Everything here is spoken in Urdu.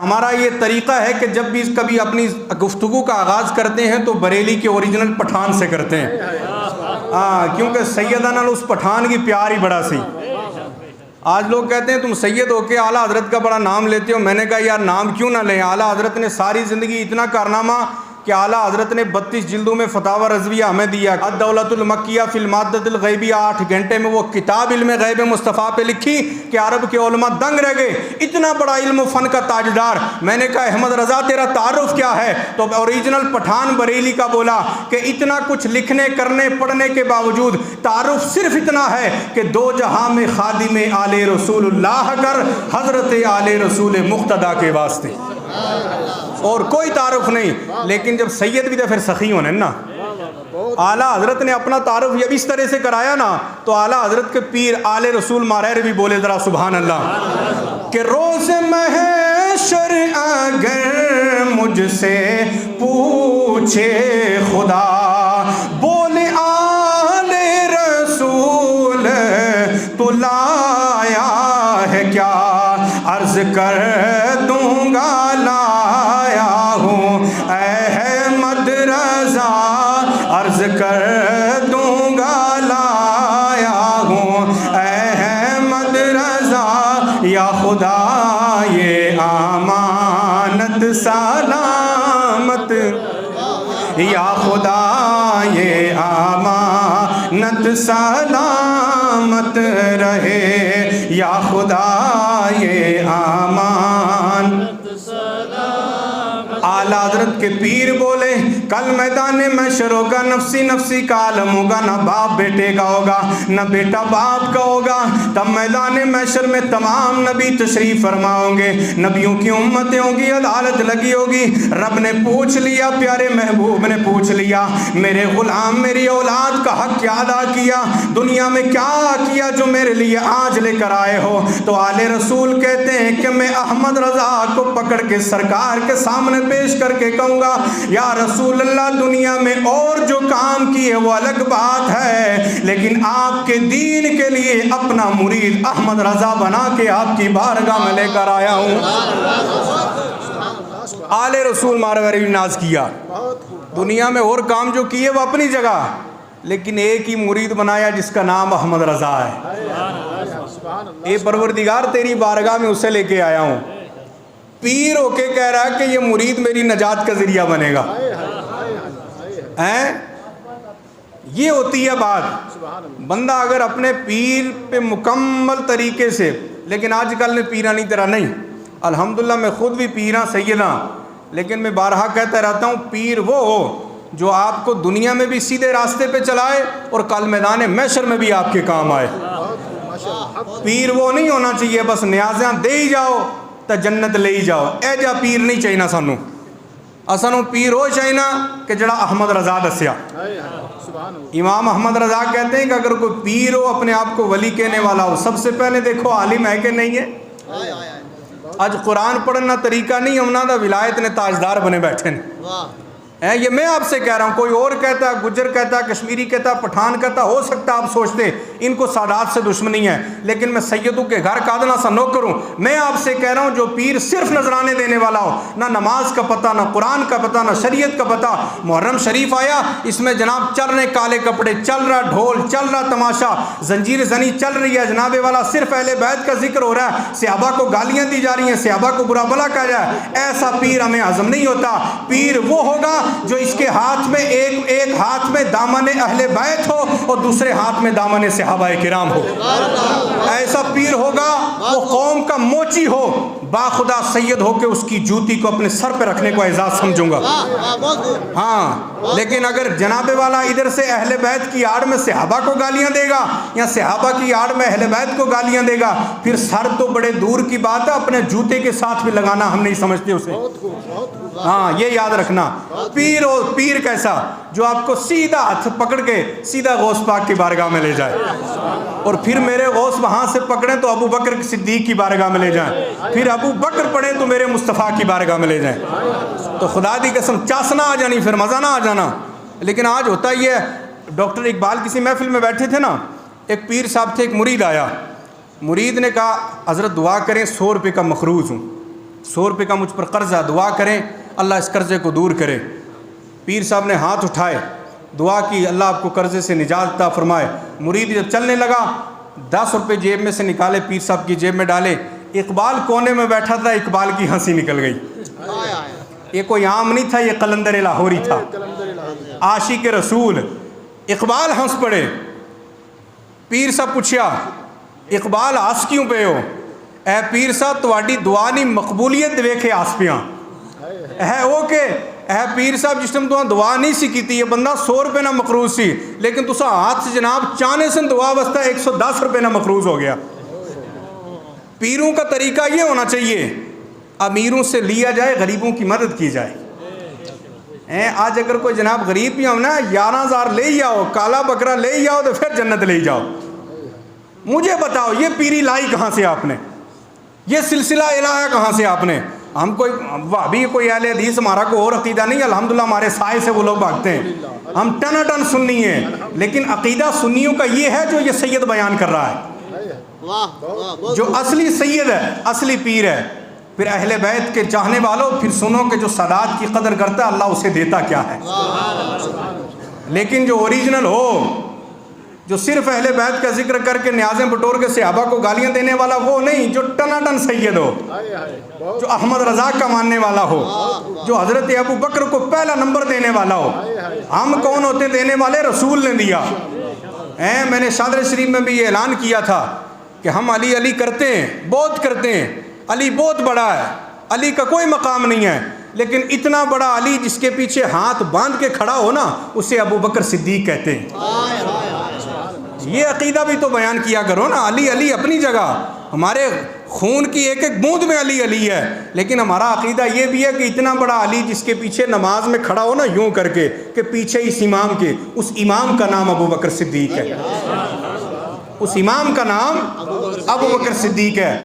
ہمارا یہ طریقہ ہے کہ جب بھی کبھی اپنی گفتگو کا آغاز کرتے ہیں تو بریلی کے اوریجنل پٹھان سے کرتے ہیں، کیونکہ سیدنا اس پٹھان کی پیار ہی بڑا سی۔ آج لوگ کہتے ہیں تم سید ہو کے اعلیٰ حضرت کا بڑا نام لیتے ہو، میں نے کہا یار نام کیوں نہ لیں، اعلیٰ حضرت نے ساری زندگی اتنا کارنامہ کہ اعلیٰ حضرت نے 32 جلدوں میں فتاوی رضویہ ہمیں دیا، الدولۃ المکیہ فی المادۃ الغیبیہ، 8 گھنٹے میں وہ کتاب علم غیب مصطفیٰ پہ لکھی کہ عرب کے علماء دنگ رہ گئے، اتنا بڑا علم و فن کا تاجدار۔ میں نے کہا احمد رضا تیرا تعارف کیا ہے؟ تو اوریجنل پٹھان بریلی کا بولا کہ اتنا کچھ لکھنے کرنے پڑھنے کے باوجود تعارف صرف اتنا ہے کہ 2 جہاں میں خادم آل رسول اللہ کر حضرت آل رسول مقتدیٰ کے واسطے، اور کوئی تعارف نہیں۔ لیکن جب سید بھی تھے پھر سخی ہونے نا، اعلیٰ حضرت نے اپنا تعارف جب اس طرح سے کرایا نا تو اعلیٰ حضرت کے پیر آل رسول ماریر بھی بولے ذرا سبحان اللہ کہ روز محشر اگر مجھ سے پوچھے خدا، بولے آل رسول تو لایا ہے کیا، عرض کر دوں گا لایا ہوں احمد رضا، عرض کر دوں گا لایا ہوں احمد رضا، یا خدا یہ امانت سلامت، یا خدا یہ امانت سلامت رہے، یا خدا یہ امان۔ اعلیٰ حضرت کے پیر بولے کل میدان محشر ہوگا، نفسی نفسی کا عالم ہوگا، نہ باپ بیٹے کا ہوگا نہ بیٹا باپ کا ہوگا، تب میدان محشر میں تمام نبی تشریف فرما ہوں گے، نبیوں کی امتیں ہوں گی، عدالت لگی ہوگی۔ رب نے پوچھ لیا، پیارے محبوب نے پوچھ لیا میرے غلام میری اولاد کا حق کیا ادا کیا، دنیا میں کیا کیا جو میرے لیے آج لے کر آئے ہو؟ تو آل رسول کہتے ہیں کہ میں احمد رضا کو پکڑ کے سرکار کے سامنے پیش کر کے کہوں گا یا رسول اللہ دنیا میں اور جو کام کیے وہ الگ بات ہے، لیکن آپ کے دین کے لیے اپنا مرید احمد رضا بنا کے آپ کی بارگاہ میں لے کر آیا ہوں۔ آل رسول ماروی ناز کیا، دنیا میں اور کام جو کیے وہ اپنی جگہ، لیکن ایک ہی مرید بنایا جس کا نام احمد رضا ہے۔ اے پروردگار تیری بارگاہ میں اسے لے کے آیا ہوں، پیر ہو کے کہہ رہا ہے کہ یہ مرید میری نجات کا ذریعہ بنے گا۔ یہ ہوتی ہے بات، بندہ اگر اپنے پیر پہ مکمل طریقے سے، لیکن آج کل نے پیرانی طرح نہیں، الحمدللہ میں خود بھی پیراں سیداں، لیکن میں بارہا کہتا رہتا ہوں پیر وہ ہو جو آپ کو دنیا میں بھی سیدھے راستے پہ چلائے اور کل میدان محشر میں بھی آپ کے کام آئے۔ پیر وہ نہیں ہونا چاہیے بس نیازیاں دے ہی جاؤ تو جنت لے ہی جاؤ، اے جا پیر نہیں چاہیے سانو، اسانو پیر ہو چاہیے کہ جڑا احمد رضا دسیا۔ امام احمد رضا کہتے ہیں کہ اگر کوئی پیر ہو اپنے آپ کو ولی کہنے والا ہو، سب سے پہلے دیکھو عالم ہے کہ نہیں ہے۔ آج قرآن پڑھنا طریقہ نہیں، ہم نہ ولایت نے تاجدار بنے بیٹھے ہیں، یہ میں آپ سے کہہ رہا ہوں، کوئی اور کہتا ہے، گجر کہتا ہے، کشمیری کہتا ہے، پٹھان کہتا ہے، ہو سکتا ہے آپ سوچتے ان کو سادات سے دشمنی ہے، لیکن میں سیدوں کے گھر کا ادنا سا نوکر ہوں۔ میں آپ سے کہہ رہا ہوں جو پیر صرف نذرانے دینے والا ہو، نہ نماز کا پتہ، نہ قرآن کا پتہ، نہ شریعت کا پتہ، محرم شریف آیا اس میں جناب چل رہے کالے کپڑے، چل رہا ڈھول، چل رہا تماشا، زنجیر زنی چل رہی ہے، جناب والا صرف اہل بیت کا ذکر ہو رہا ہے، صحابہ کو گالیاں دی جا رہی ہیں، صحابہ کو برا بھلا کہا جائے، ایسا پیر ہمیں ہضم نہیں ہوتا۔ پیر وہ ہوگا جو اس کے ہاتھ میں ایک ہاتھ میں دامن اہل بیت ہو اور دوسرے ہاتھ میں دامن صحابہ کرام ہو، ایسا پیر ہوگا وہ قوم کا موچی ہو، باخدا سید ہو کے اس کی جوتی کو اپنے سر پہ رکھنے کو اعزاز سمجھوں گا۔ ہاں لیکن اگر جناب والا ادھر سے اہل بیت کی آڑ میں صحابہ کو گالیاں دے گا یا صحابہ کی آڑ میں اہل بیت کو گالیاں دے گا، پھر سر تو بڑے دور کی بات ہے، اپنے جوتے کے ساتھ بھی لگانا ہم نہیں سمجھتے اسے۔ ہاں یہ یاد رکھنا، پیر کیسا جو آپ کو سیدھا ہاتھ پکڑ کے سیدھا غوث پاک کی بارگاہ میں لے جائے، اور پھر میرے غوث وہاں سے پکڑیں تو ابو بکر صدیق کی بارگاہ میں لے جائیں، پھر ابو بکر پڑھیں تو میرے مصطفیٰ کی بارگاہ میں لے جائیں۔ تو خدا دی قسم چاسنا آ جانی، پھر مزہ نہ آ جانا۔ لیکن آج ہوتا ہی ہے، ڈاکٹر اقبال کسی محفل میں بیٹھے تھے نا، ایک پیر صاحب تھے، ایک مرید آیا، مرید نے کہا حضرت دعا کریں 100 روپے کا مخروض ہوں۔ 100 روپے کا مجھ پر قرضہ، دعا کریں اللہ اس قرضے کو دور کرے۔ پیر صاحب نے ہاتھ اٹھائے، دعا کی اللہ آپ کو قرضے سے نجات عطا فرمائے۔ مرید جب چلنے لگا 10 روپے جیب میں سے نکالے، پیر صاحب کی جیب میں ڈالے۔ اقبال کونے میں بیٹھا تھا، اقبال کی ہنسی نکل گئی۔ یہ کوئی عام نہیں تھا، یہ قلندر لاہوری تھا، عاشق رسول۔ اقبال ہنس پڑے۔ پیر صاحب پوچھیا اقبال ہس کیوں پے ہو؟ اے پیر صاحب تواڈی دعا نہیں مقبولیت ویکھے ہس پیاں۔ ہے وہ کہ اے پیر صاحب جس ٹائم تو دعا نہیں سی کیتی، یہ بندہ 100 روپے نہ مقروض سی، لیکن تسا ہاتھ سے جناب چانے سے دعا واسطہ 110 روپے نہ مقروض ہو گیا۔ پیروں کا طریقہ یہ ہونا چاہیے، امیروں سے لیا جائے، غریبوں کی مدد کی جائے۔ آج اگر کوئی جناب غریب بھی ہم نا 11,000 لے ہی آؤ، کالا بکرا لے ہی آؤ تو پھر جنت لے جاؤ۔ مجھے بتاؤ یہ پیری لائی کہاں سے آپ نے؟ یہ سلسلہ الہیہ کہاں سے آپ نے؟ ہم کوئی وہابی کوئی اہل حدیث ہمارا کوئی اور عقیدہ نہیں، الحمدللہ ہمارے سائے سے وہ لوگ بھاگتے ہیں، ہم ٹنا ٹن سنی ہیں، لیکن عقیدہ سنیوں کا یہ ہے جو یہ سید بیان کر رہا ہے، جو اصلی سید ہے، اصلی پیر ہے۔ پھر اہل بیت کے چاہنے والوں پھر سنو کہ جو سادات کی قدر کرتا ہے اللہ اسے دیتا کیا ہے۔ لیکن جو اوریجنل ہو، جو صرف اہل بیت کا ذکر کر کے نیازیں بٹور کے صحابہ کو گالیاں دینے والا وہ نہیں، جو ٹنا ٹن سید ہو، جو احمد رضا کا ماننے والا ہو، جو حضرت ابو بکر کو پہلا نمبر دینے والا ہو۔ ہم کون ہوتے دینے والے؟ رسول نے دیا۔ میں نے شادر شریف میں بھی یہ اعلان کیا تھا کہ ہم علی علی کرتے ہیں، بہت کرتے ہیں، علی بہت بڑا ہے، علی کا کوئی مقام نہیں ہے، لیکن اتنا بڑا علی جس کے پیچھے ہاتھ باندھ کے کھڑا ہو نا، اسے ابو بکر صدیق کہتے ہیں۔ یہ عقیدہ بھی تو بیان کیا کرو نا۔ علی علی اپنی جگہ، ہمارے خون کی ایک ایک بوند میں علی علی ہے، لیکن ہمارا عقیدہ یہ بھی ہے کہ اتنا بڑا علی جس کے پیچھے نماز میں کھڑا ہو نا یوں کر کے کہ پیچھے اس امام کے، اس امام کا نام ابو بکر صدیق ہے، اس امام کا نام ابو بکر صدیق ہے۔